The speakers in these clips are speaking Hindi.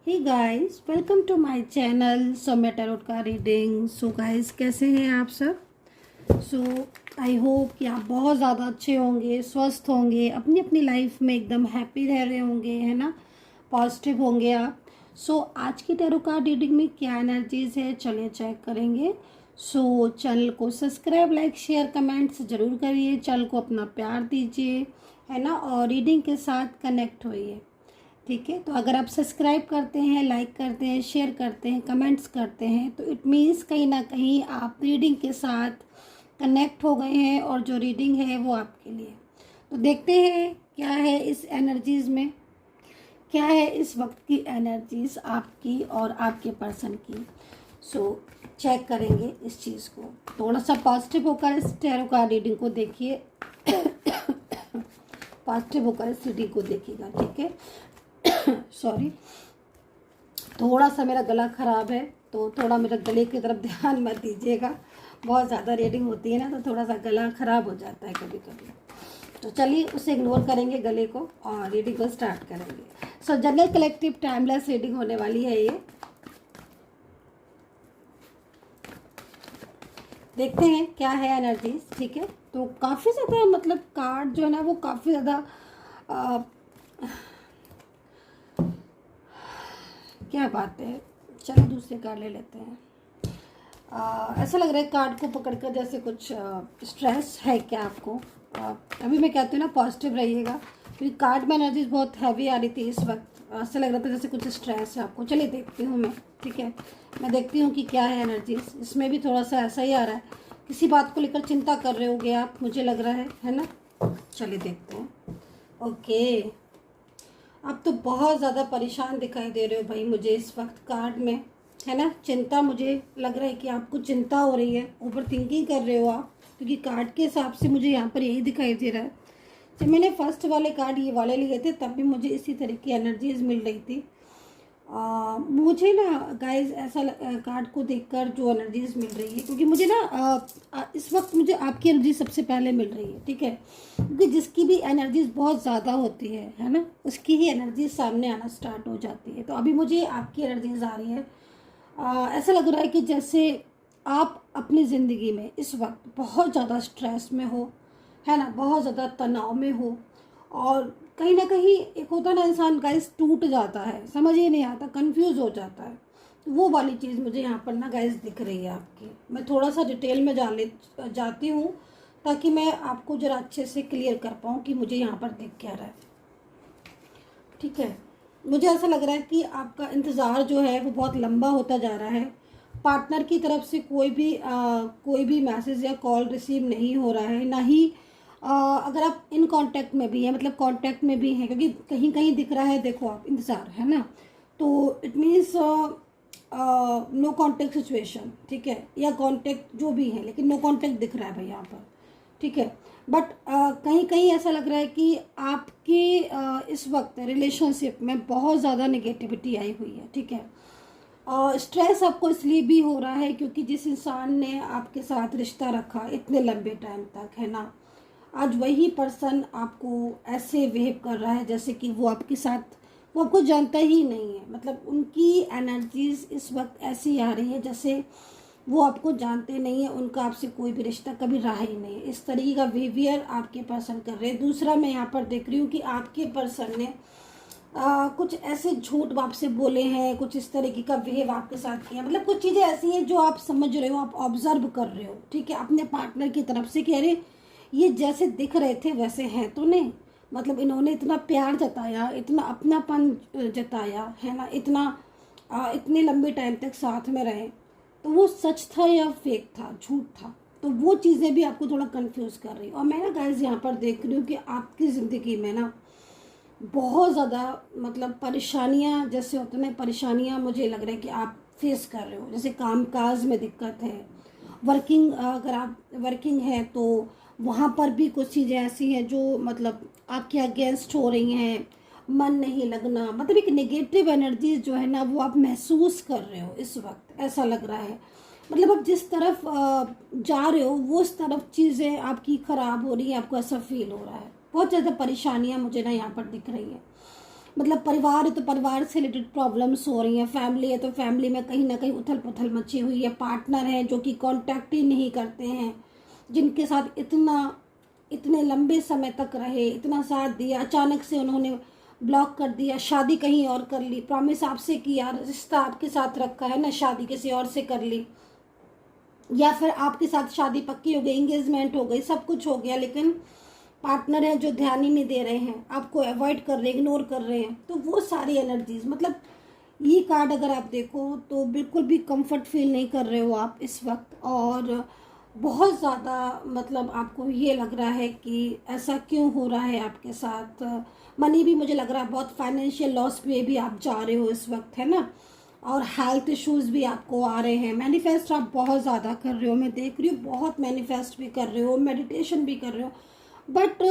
Hey guys, welcome to my channel Saumya tarot का रीडिंग। सो गाइस, कैसे हैं आप सब? सो आई होप कि आप बहुत ज़्यादा अच्छे होंगे, स्वस्थ होंगे, अपनी अपनी लाइफ में एकदम हैप्पी रह रहे होंगे, है ना। पॉजिटिव होंगे आप। सो आज की टैरो कार्ड रीडिंग में क्या एनर्जीज है, चलिए चेक करेंगे। सो चैनल को सब्सक्राइब, लाइक, शेयर, कमेंट्स ज़रूर करिए। चैनल को अपना प्यार दीजिए, है ना, और रीडिंग के साथ कनेक्ट होइए। ठीक है, तो अगर आप सब्सक्राइब करते हैं, लाइक करते हैं, शेयर करते हैं, कमेंट्स करते हैं, तो इट मीन्स कहीं ना कहीं आप रीडिंग के साथ कनेक्ट हो गए हैं और जो रीडिंग है वो आपके लिए। तो देखते हैं क्या है इस एनर्जीज़ में, क्या है इस वक्त की एनर्जीज़ आपकी और आपके पर्सन की। सो चेक करेंगे इस चीज़ को। थोड़ा सा पॉजिटिव होकर इस टैरो कार्ड रीडिंग को देखिए। पॉजिटिव होकर इस रीडिंग को देखिएगा, ठीक है। सॉरी, थोड़ा सा मेरा गला ख़राब है, तो थोड़ा मेरे गले की तरफ ध्यान मत दीजिएगा। बहुत ज़्यादा रीडिंग होती है ना, तो थोड़ा सा गला ख़राब हो जाता है कभी कभी। तो चलिए उसे इग्नोर करेंगे गले को और रीडिंग को स्टार्ट करेंगे। सो जनरल कलेक्टिव टाइमलेस रीडिंग होने वाली है ये। देखते हैं क्या है एनर्जीज, ठीक है। तो काफ़ी ज़्यादा मतलब कार्ड जो है ना वो काफ़ी ज़्यादा क्या बात है। चलो दूसरे कार्ड ले लेते हैं। ऐसा लग रहा है कार्ड को पकड़कर जैसे कुछ स्ट्रेस है क्या आपको। अभी मैं कहती हूँ ना पॉजिटिव रहिएगा, क्योंकि कार्ड में एनर्जीज बहुत हैवी आ रही थी इस वक्त। ऐसा लग रहा था जैसे कुछ स्ट्रेस है आपको। चलिए देखती हूँ मैं, ठीक है। मैं देखती हूँ कि क्या है एनर्जीज। इसमें भी थोड़ा सा ऐसा ही आ रहा है, किसी बात को लेकर चिंता कर रहे होगे आप, मुझे लग रहा है ना। चलिए देखते हैं। ओके, आप तो बहुत ज़्यादा परेशान दिखाई दे रहे हो भाई मुझे इस वक्त कार्ड में, है ना। चिंता, मुझे लग रहा है कि आपको चिंता हो रही है, ओवर थिंकिंग कर रहे हो आप, क्योंकि कार्ड के हिसाब से मुझे यहाँ पर यही दिखाई दे रहा है। जब मैंने फर्स्ट वाले कार्ड ये वाले लिए थे तब भी मुझे इसी तरह की एनर्जीज मिल रही थी। मुझे ना गाइज ऐसा कार्ड को देखकर जो एनर्जीज मिल रही है, क्योंकि मुझे ना इस वक्त मुझे आपकी एनर्जी सबसे पहले मिल रही है, ठीक है। क्योंकि जिसकी भी एनर्जीज बहुत ज़्यादा होती है ना, उसकी ही एनर्जीज सामने आना स्टार्ट हो जाती है। तो अभी मुझे आपकी एनर्जीज आ रही है। ऐसा लग रहा है कि जैसे आप अपनी ज़िंदगी में इस वक्त बहुत ज़्यादा स्ट्रेस में हो, है ना, बहुत ज़्यादा तनाव में हो, और कहीं ना कहीं एक होता ना इंसान गाइस टूट जाता है, समझ ही नहीं आता, कंफ्यूज हो जाता है। तो वो वाली चीज़ मुझे यहाँ पर ना गाइस दिख रही है आपकी। मैं थोड़ा सा डिटेल में जाती हूँ ताकि मैं आपको ज़रा अच्छे से क्लियर कर पाऊँ कि मुझे यहाँ पर दिख क्या रहा है, ठीक है। मुझे ऐसा लग रहा है कि आपका इंतज़ार जो है वो बहुत लंबा होता जा रहा है। पार्टनर की तरफ से कोई भी मैसेज या कॉल रिसीव नहीं हो रहा है, ना ही अगर आप इन कांटेक्ट में भी हैं, मतलब कांटेक्ट में भी हैं, क्योंकि कहीं कहीं दिख रहा है, देखो आप इंतज़ार, है ना। तो it means no contact situation, ठीक है, या कांटेक्ट जो भी है, लेकिन नो कांटेक्ट दिख रहा है भाई यहाँ पर, ठीक है। बट कहीं कहीं ऐसा लग रहा है कि आपके इस वक्त रिलेशनशिप में बहुत ज़्यादा नेगेटिविटी आई हुई है, ठीक है। स्ट्रेस आपको इसलिए भी हो रहा है क्योंकि जिस इंसान ने आपके साथ रिश्ता रखा इतने लंबे टाइम तक, है ना, आज वही पर्सन आपको ऐसे बिहेव कर रहा है जैसे कि वो आपको जानता ही नहीं है। मतलब उनकी एनर्जीज इस वक्त ऐसी आ रही है जैसे वो आपको जानते नहीं है, उनका आपसे कोई भी रिश्ता कभी रहा ही नहीं है। इस तरीके का बिहेवियर आपके पर्सन कर रहे हैं। दूसरा, मैं यहाँ पर देख रही हूँ कि आपके पर्सन ने कुछ ऐसे झूठ आपसे बोले हैं, कुछ इस तरीके का बिहेव आपके साथ किया। मतलब कुछ चीज़ें ऐसी हैं जो आप समझ रहे हो, आप ऑब्जर्व कर रहे हो, ठीक है, अपने पार्टनर की तरफ से, कह रहे ये जैसे दिख रहे थे वैसे हैं तो नहीं। मतलब इन्होंने इतना प्यार जताया, इतना अपनापन जताया, है ना, इतने लंबे टाइम तक साथ में रहे, तो वो सच था या फेक था, झूठ था। तो वो चीज़ें भी आपको थोड़ा कंफ्यूज कर रही है। और मैं ना गाइस यहाँ पर देख रही हूँ कि आपकी ज़िंदगी में ना बहुत ज़्यादा मतलब परेशानियाँ जैसे होते हैं, परेशानियाँ मुझे लग रहा है कि आप फेस कर रहे हो। जैसे कामकाज में दिक्कत है, अगर आप वर्किंग हैं तो वहाँ पर भी कुछ चीज़ें ऐसी हैं जो मतलब आपके अगेंस्ट हो रही हैं, मन नहीं लगना, मतलब एक नेगेटिव एनर्जी जो है ना वो आप महसूस कर रहे हो इस वक्त, ऐसा लग रहा है। मतलब आप जिस तरफ जा रहे हो वो उस तरफ चीज़ें आपकी ख़राब हो रही हैं, आपको ऐसा फील हो रहा है। बहुत ज़्यादा परेशानियाँ मुझे ना यहाँ पर दिख रही हैं। मतलब परिवार है तो परिवार से रिलेटेड प्रॉब्लम्स हो रही हैं, फैमिली है तो फैमिली में कहीं ना कहीं उथल पुथल मची हुई है, पार्टनर है जो कि कांटेक्ट ही नहीं करते हैं, जिनके साथ इतने लंबे समय तक रहे, इतना साथ दिया, अचानक से उन्होंने ब्लॉक कर दिया, शादी कहीं और कर ली, प्रॉमिस आपसे किया, रिश्ता आपके साथ रखा है ना, शादी किसी और से कर ली, या फिर आपके साथ शादी पक्की हो गई, एंगेजमेंट हो गई, सब कुछ हो गया, लेकिन पार्टनर है जो ध्यान ही नहीं दे रहे हैं, आपको अवॉइड कर रहे हैं, इग्नोर कर रहे हैं। तो वो सारी एनर्जीज, मतलब ये कार्ड अगर आप देखो तो बिल्कुल भी कंफर्ट फील नहीं कर रहे हो आप इस वक्त, और बहुत ज़्यादा मतलब आपको ये लग रहा है कि ऐसा क्यों हो रहा है आपके साथ। मनी भी मुझे लग रहा है बहुत फाइनेंशियल लॉस में भी आप जा रहे हो इस वक्त, है ना, और हेल्थ इश्यूज भी आपको आ रहे हैं। मैनिफेस्ट आप बहुत ज़्यादा कर रहे हो, मैं देख रही हूँ, बहुत मैनिफेस्ट भी कर रहे हो, मेडिटेशन भी कर रहे हो, बट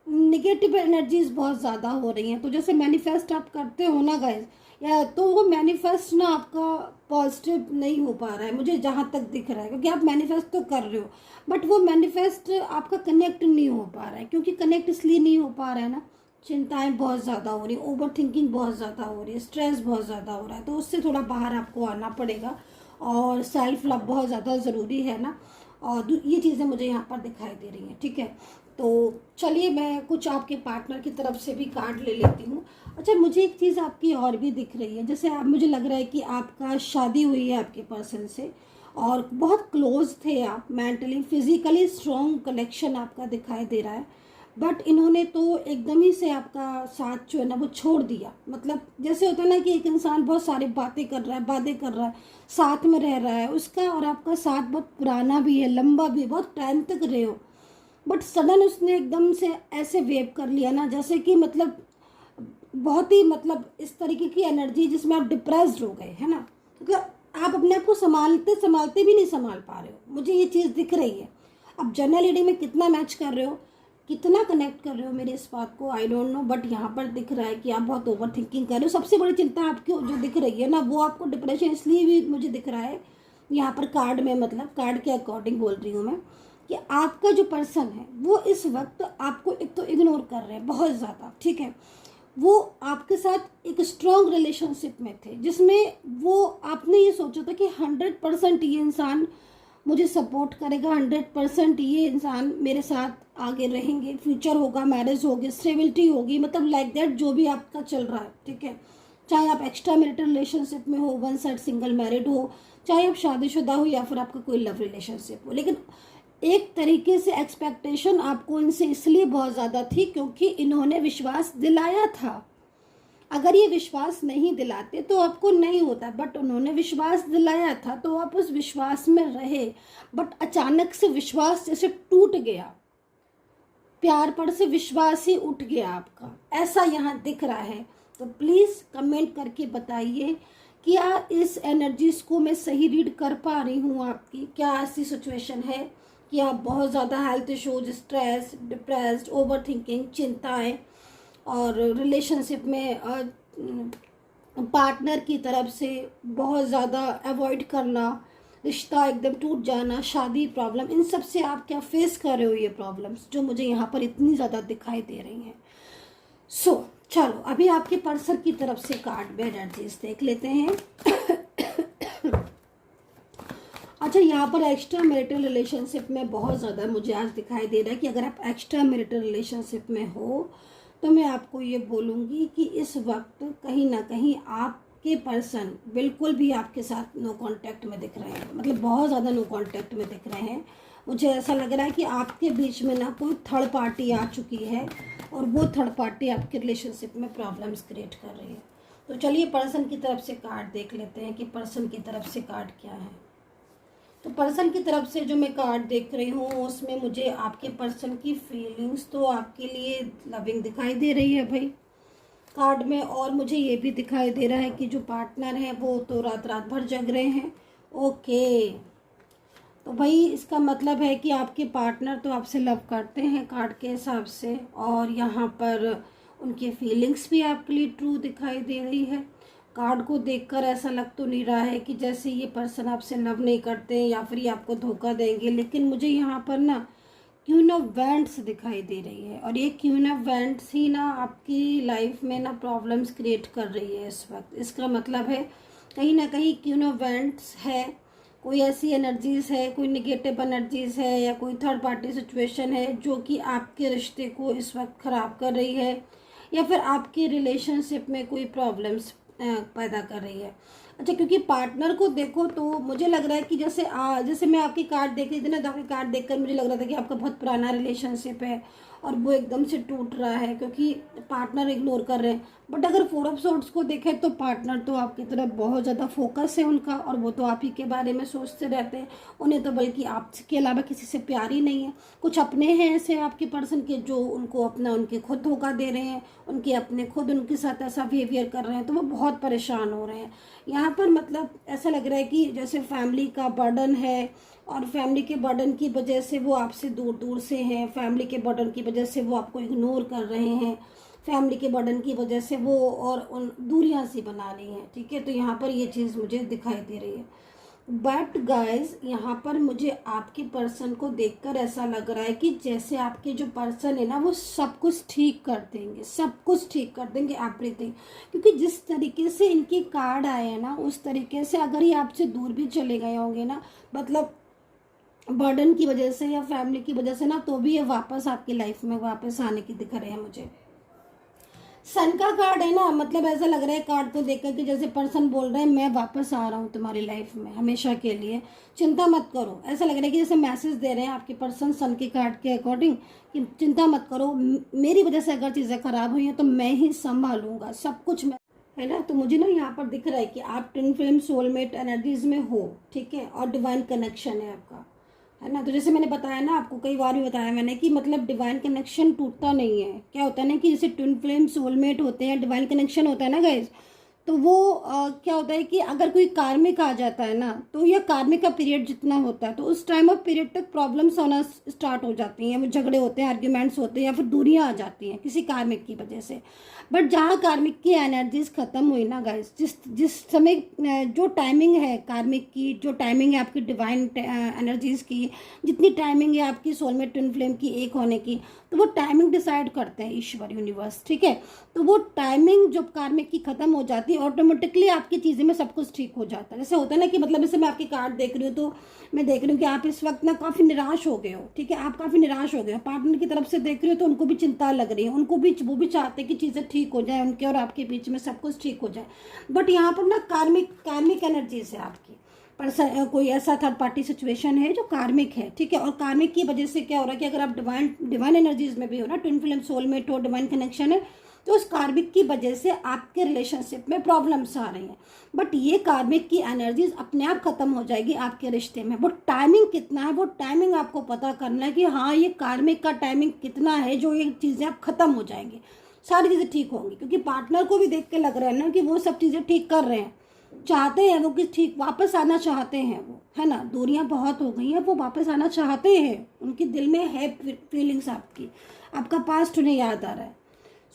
निगेटिव एनर्जीज बहुत ज़्यादा हो रही हैं। तो जैसे मैनिफेस्ट आप करते हो ना गाइस, या तो वो मैनिफेस्ट ना आपका पॉजिटिव नहीं हो पा रहा है मुझे जहाँ तक दिख रहा है, क्योंकि आप मैनिफेस्ट तो कर रहे हो बट वो मैनिफेस्ट आपका कनेक्ट नहीं हो पा रहा है। क्योंकि कनेक्ट इसलिए नहीं हो पा रहा है ना, चिंताएं बहुत ज़्यादा हो रही, ओवर थिंकिंग बहुत ज़्यादा हो रही है, स्ट्रेस बहुत ज़्यादा हो रहा है, तो उससे थोड़ा बाहर आपको आना पड़ेगा। और सेल्फ लव बहुत ज़्यादा ज़रूरी है ना, और ये चीज़ें मुझे यहाँ पर दिखाई दे रही हैं, ठीक है। तो चलिए मैं कुछ आपके पार्टनर की तरफ से भी कार्ड ले लेती हूँ। अच्छा, मुझे एक चीज़ आपकी और भी दिख रही है, जैसे आप, मुझे लग रहा है कि आपका शादी हुई है आपके पर्सन से और बहुत क्लोज थे आप, मेंटली फिजिकली स्ट्रॉन्ग कनेक्शन आपका दिखाई दे रहा है, बट इन्होंने तो एकदम ही से आपका साथ जो है ना वो छोड़ दिया। मतलब जैसे होता है ना कि एक इंसान बहुत सारी बातें कर रहा है, बातें कर रहा है, साथ में रह रहा है, उसका और आपका साथ बहुत पुराना भी है, लंबा भी है, बहुत टाइम तक रहे हो, बट सडन उसने एकदम से ऐसे वेव कर लिया ना, जैसे कि मतलब बहुत ही मतलब इस तरीके की एनर्जी जिसमें आप डिप्रेस्ड हो गए, है ना, क्योंकि आप अपने आप को संभालते संभालते भी नहीं संभाल पा रहे हो, मुझे ये चीज़ दिख रही है। अब जनरल रीडिंग में कितना मैच कर रहे हो, कितना कनेक्ट कर रहे हो मेरे इस बात को, आई डोंट नो, बट यहाँ पर दिख रहा है कि आप बहुत ओवर थिंकिंग कर रहे हो। सबसे बड़ी चिंता आपकी जो दिख रही है ना, वो आपको डिप्रेशन इसलिए भी मुझे दिख रहा है यहाँ पर कार्ड में, मतलब कार्ड के अकॉर्डिंग बोल रही हूँ मैं, कि आपका जो पर्सन है वो इस वक्त आपको एक तो इग्नोर कर रहे हैं बहुत ज़्यादा, ठीक है। वो आपके साथ एक स्ट्रॉन्ग रिलेशनशिप में थे जिसमें वो आपने ये सोचा था कि 100% ये इंसान मुझे सपोर्ट करेगा, 100% ये इंसान मेरे साथ आगे रहेंगे, फ्यूचर होगा, मैरिज होगी, स्टेबिलिटी होगी, मतलब लाइक दैट जो भी आपका चल रहा है, ठीक है। चाहे आप एक्स्ट्रा मैरिटल रिलेशनशिप में हो, वन साइड सिंगल मैरिड हो, चाहे आप शादीशुदा हो या फिर आपका कोई लव रिलेशनशिप हो, लेकिन एक तरीके से एक्सपेक्टेशन आपको इनसे इसलिए बहुत ज़्यादा थी क्योंकि इन्होंने विश्वास दिलाया था। अगर ये विश्वास नहीं दिलाते तो आपको नहीं होता, बट उन्होंने विश्वास दिलाया था तो आप उस विश्वास में रहे, बट अचानक से विश्वास जैसे टूट गया, प्यार पर से विश्वास ही उठ गया आपका, ऐसा यहाँ दिख रहा है। तो प्लीज़ कमेंट करके बताइए क्या इस एनर्जीज को मैं सही रीड कर पा रही हूँ आपकी, क्या ऐसी सिचुएशन है कि आप बहुत ज़्यादा health issues, stress, depressed, over thinking, चिंताएँ, और रिलेशनशिप में पार्टनर की तरफ से बहुत ज़्यादा अवॉइड करना, रिश्ता एकदम टूट जाना, शादी प्रॉब्लम, इन सब से आप क्या फेस कर रहे हो, ये प्रॉब्लम्स जो मुझे यहाँ पर इतनी ज़्यादा दिखाई दे रही हैं। सो चलो अभी आपके पर्सन की तरफ से कार्ड में एनर्जीज देख लेते हैं। अच्छा, यहाँ पर एक्स्ट्रा मैरिटल रिलेशनशिप में बहुत ज़्यादा मुझे आज दिखाई दे रहा है कि अगर आप एक्स्ट्रा मैरिटल रिलेशनशिप में हो तो मैं आपको ये बोलूँगी कि इस वक्त कहीं ना कहीं आपके पर्सन बिल्कुल भी आपके साथ नो कांटेक्ट में दिख रहे हैं, मतलब बहुत ज़्यादा नो कांटेक्ट में दिख रहे हैं। मुझे ऐसा लग रहा है कि आपके बीच में ना कोई थर्ड पार्टी आ चुकी है और वो थर्ड पार्टी आपके रिलेशनशिप में प्रॉब्लम्स क्रिएट कर रही है। तो चलिए पर्सन की तरफ से कार्ड देख लेते हैं कि पर्सन की तरफ से कार्ड क्या है। तो पर्सन की तरफ से जो मैं कार्ड देख रही हूँ उसमें मुझे आपके पर्सन की फीलिंग्स तो आपके लिए लविंग दिखाई दे रही है भाई कार्ड में, और मुझे ये भी दिखाई दे रहा है कि जो पार्टनर है वो तो रात रात भर जग रहे हैं। ओके, तो भाई इसका मतलब है कि आपके पार्टनर तो आपसे लव करते हैं कार्ड के हिसाब से, और यहाँ पर उनकी फीलिंग्स भी आपके लिए ट्रू दिखाई दे रही है। कार्ड को देखकर ऐसा लग तो नहीं रहा है कि जैसे ये पर्सन आपसे लव नहीं करते या फिर ये आपको धोखा देंगे, लेकिन मुझे यहाँ पर ना क्वीन ऑफ वैंड्स दिखाई दे रही है, और ये क्वीन ऑफ वैंड्स ही ना आपकी लाइफ में ना प्रॉब्लम्स क्रिएट कर रही है इस वक्त। इसका मतलब है कहीं ना कहीं क्वीन ऑफ वैंड्स है, कोई ऐसी एनर्जीज़ है, कोई निगेटिव एनर्जीज़ है, या कोई थर्ड पार्टी सिचुएशन है जो कि आपके रिश्ते को इस वक्त ख़राब कर रही है, या फिर आपके रिलेशनशिप में कोई प्रॉब्लम्स पैदा कर रही है। अच्छा, क्योंकि पार्टनर को देखो तो मुझे लग रहा है कि जैसे मैं आपकी कार्ड देख रही थी ना, तो आपकी कार्ड देखकर मुझे लग रहा था कि आपका बहुत पुराना रिलेशनशिप है और वो एकदम से टूट रहा है क्योंकि पार्टनर इग्नोर कर रहे हैं। बट अगर 4 ऑफ सोर्ड्स को देखें तो पार्टनर तो आपकी तरफ बहुत ज़्यादा फोकस है उनका, और वो तो आप ही के बारे में सोचते रहते हैं। उन्हें तो बल्कि आपके अलावा किसी से प्यार ही नहीं है। कुछ अपने हैं ऐसे आपके पर्सन के जो उनको अपना उनके खुद धोखा दे रहे हैं, उनके अपने खुद उनके साथ ऐसा बिहेवियर कर रहे हैं, तो वो बहुत परेशान हो रहे हैं। यहाँ पर मतलब ऐसा लग रहा है कि जैसे फैमिली का बर्डन है, और फैमिली के बर्डन की वजह से वो आपसे दूर दूर से हैं, फैमिली के बर्डन की वजह से वो आपको इग्नोर कर रहे हैं, फैमिली के बर्डन की वजह से वो और उन दूरियां सी बना रही हैं। ठीक है, तो यहाँ पर ये चीज़ मुझे दिखाई दे रही है। बट गाइज यहाँ पर मुझे आपके पर्सन को देखकर ऐसा लग रहा है कि जैसे आपके जो पर्सन है ना वो सब कुछ ठीक कर देंगे, सब कुछ ठीक कर देंगे, एवरीथिंग। क्योंकि जिस तरीके से इनके कार्ड आए हैं ना, उस तरीके से अगर ये आपसे दूर भी चले गए होंगे ना, मतलब बर्डन की वजह से या फैमिली की वजह से ना, तो भी ये वापस आपकी लाइफ में वापस आने की दिख रहे हैं मुझे। सन का कार्ड है ना, मतलब ऐसा लग रहा है कार्ड को देखकर कि जैसे पर्सन बोल रहे हैं मैं वापस आ रहा हूँ तुम्हारी लाइफ में हमेशा के लिए, चिंता मत करो। ऐसा लग रहा है कि जैसे मैसेज दे रहे हैं आपके पर्सन सन के कार्ड के अकॉर्डिंग कि चिंता मत करो, मेरी वजह से अगर चीज़ें खराब हुई हैं तो मैं ही संभालूंगा सब कुछ, मैं है ना। तो मुझे ना यहाँ पर दिख रहा है कि आप ट्विन फ्लेम सोलमेट एनर्जीज में हो, ठीक है, और डिवाइन कनेक्शन है आपका, है ना। तो जैसे मैंने बताया ना, आपको कई बार भी बताया मैंने कि मतलब डिवाइन कनेक्शन टूटता नहीं है। क्या होता है ना कि जैसे ट्विन फ्लेम सोलमेट होते हैं, डिवाइन कनेक्शन होता है ना गाइज, तो वो क्या होता है कि अगर कोई कार्मिक आ जाता है ना, तो यह कार्मिक का पीरियड जितना होता है तो उस टाइम ऑफ पीरियड तक प्रॉब्लम्स होना स्टार्ट हो जाती हैं, वो झगड़े होते हैं, आर्ग्यूमेंट्स होते हैं, या फिर दूरियां आ जाती हैं किसी कार्मिक की वजह से। बट जहाँ कार्मिक की एनर्जीज खत्म हुई ना गाइस, जिस समय जो टाइमिंग है कार्मिक की, जो टाइमिंग है आपकी डिवाइन एनर्जीज की, जितनी टाइमिंग है आपकी सोलमेट ट्विन फ्लेम की एक होने की, तो वो टाइमिंग डिसाइड करते हैं ईश्वर यूनिवर्स, ठीक है। तो वो टाइमिंग जब कार्मिक की खत्म हो जाती है, ऑटोमेटिकली आपकी चीज़ें में सब कुछ ठीक हो जाता है। जैसे होता है ना कि मतलब जैसे मैं आपकी कार्ड देख रही हूँ तो मैं देख रही हूँ कि आप इस वक्त ना काफ़ी निराश हो गए हो, ठीक है, आप काफ़ी निराश हो गए हो। पार्टनर की तरफ से देख रही हो तो उनको भी चिंता लग रही है, उनको भी, वो भी चाहते हैं कि चीज़ें ठीक हो जाए, उनके और आपके बीच में सब कुछ ठीक हो जाए। बट यहाँ पर ना कार्मिक एनर्जीज है आपकी, पर्सन कोई ऐसा थर्ड पार्टी सिचुएशन है जो कार्मिक है, ठीक है। और कार्मिक की वजह से क्या हो रहा है कि अगर आप डिवाइन एनर्जीज में भी हो ना, ट्विन फ्लेम सोलमेट हो, डिवाइन कनेक्शन है, तो उस कार्मिक की वजह से आपके रिलेशनशिप में प्रॉब्लम्स आ रही हैं। बट ये कार्मिक की एनर्जीज अपने आप खत्म हो जाएगी आपके रिश्ते में। वो टाइमिंग कितना है, वो टाइमिंग आपको पता करना है कि हाँ ये कार्मिक का टाइमिंग कितना है जो ये चीज़ें अब खत्म हो जाएंगी, सारी चीज़ें ठीक होंगी। क्योंकि पार्टनर को भी देख के लग रहा है ना कि वो सब चीज़ें ठीक कर रहे हैं, चाहते हैं वो कि ठीक वापस आना चाहते हैं वो, है ना। दूरियां बहुत हो गई हैं, वो वापस आना चाहते हैं, उनके दिल में है फीलिंग्स आपकी, आपका पास्ट उन्हें याद आ रहा है।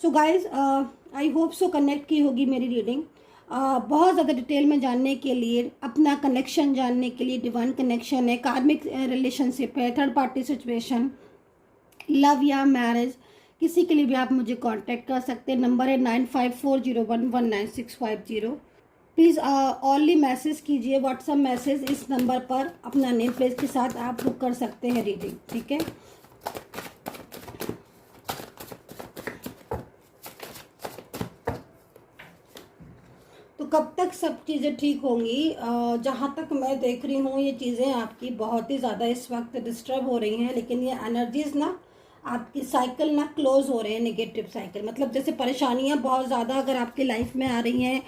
So guys I hope so connect की होगी मेरी रीडिंग। बहुत ज़्यादा डिटेल में जानने के लिए, अपना कनेक्शन जानने के लिए, डिवाइन कनेक्शन है, कार्मिक रिलेशनशिप है, थर्ड पार्टी सिचुएशन, लव या मैरिज, किसी के लिए भी आप मुझे कांटेक्ट कर सकते हैं। नंबर है 9540119650। प्लीज़ ओनली मैसेज कीजिए, व्हाट्सएप मैसेज इस नंबर पर अपना नेम प्लेस के साथ आप बुक कर सकते हैं रीडिंग, ठीक है। तो कब तक सब चीज़ें ठीक होंगी? जहाँ तक मैं देख रही हूँ ये चीज़ें आपकी बहुत ही ज़्यादा इस वक्त डिस्टर्ब हो रही हैं, लेकिन ये एनर्जीज़ ना आपकी साइकिल ना क्लोज हो रहे हैं, नेगेटिव साइकिल। मतलब जैसे परेशानियाँ बहुत ज़्यादा अगर आपकी लाइफ में आ रही हैं,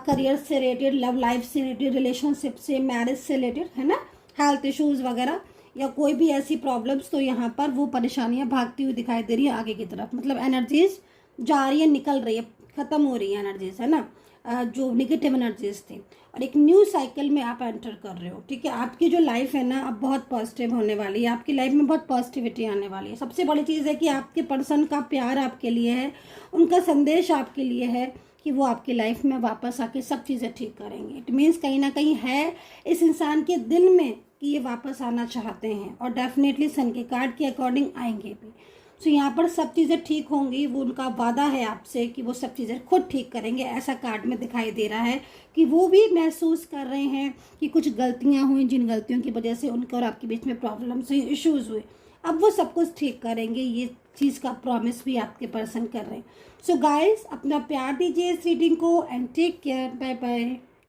करियर से रिलेटेड, लव लाइफ से रिलेटेड, रिलेशनशिप से, मैरिज से रिलेटेड, है ना, हेल्थ इश्यूज़ वगैरह, या कोई भी ऐसी प्रॉब्लम्स, तो यहाँ पर वो परेशानियाँ भागती हुई दिखाई दे रही है आगे की तरफ। मतलब एनर्जीज जा रही है, निकल रही है, ख़त्म हो रही है एनर्जीज, है ना, जो निगेटिव एनर्जीज थी, और एक न्यू साइकिल में आप एंटर कर रहे हो, ठीक है। आपकी जो लाइफ है ना अब बहुत पॉजिटिव होने वाली है, आपकी लाइफ में बहुत पॉजिटिविटी आने वाली है। सबसे बड़ी चीज़ है कि आपके पर्सन का प्यार आपके लिए है, उनका संदेश आपके लिए है कि वो आपकी लाइफ में वापस आके सब चीज़ें ठीक करेंगे। इट मीन्स कहीं ना कहीं है इस इंसान के दिल में कि ये वापस आना चाहते हैं और डेफिनेटली सन के कार्ड के अकॉर्डिंग आएंगे भी। सो यहाँ पर सब चीज़ें ठीक होंगी, वो उनका वादा है आपसे कि वो सब चीज़ें खुद ठीक करेंगे। ऐसा कार्ड में दिखाई दे रहा है कि वो भी महसूस कर रहे हैं कि कुछ गलतियाँ हुई, जिन गलतियों की वजह से उनका और आपके बीच में प्रॉब्लम्स हुई, इश्यूज़ हुए, अब वो सब कुछ ठीक करेंगे। ये चीज़ का प्रॉमिस भी आपके पर्सन कर रहे हैं। सो गाइस, अपना प्यार दीजिए इस रीडिंग को and take care. Bye bye.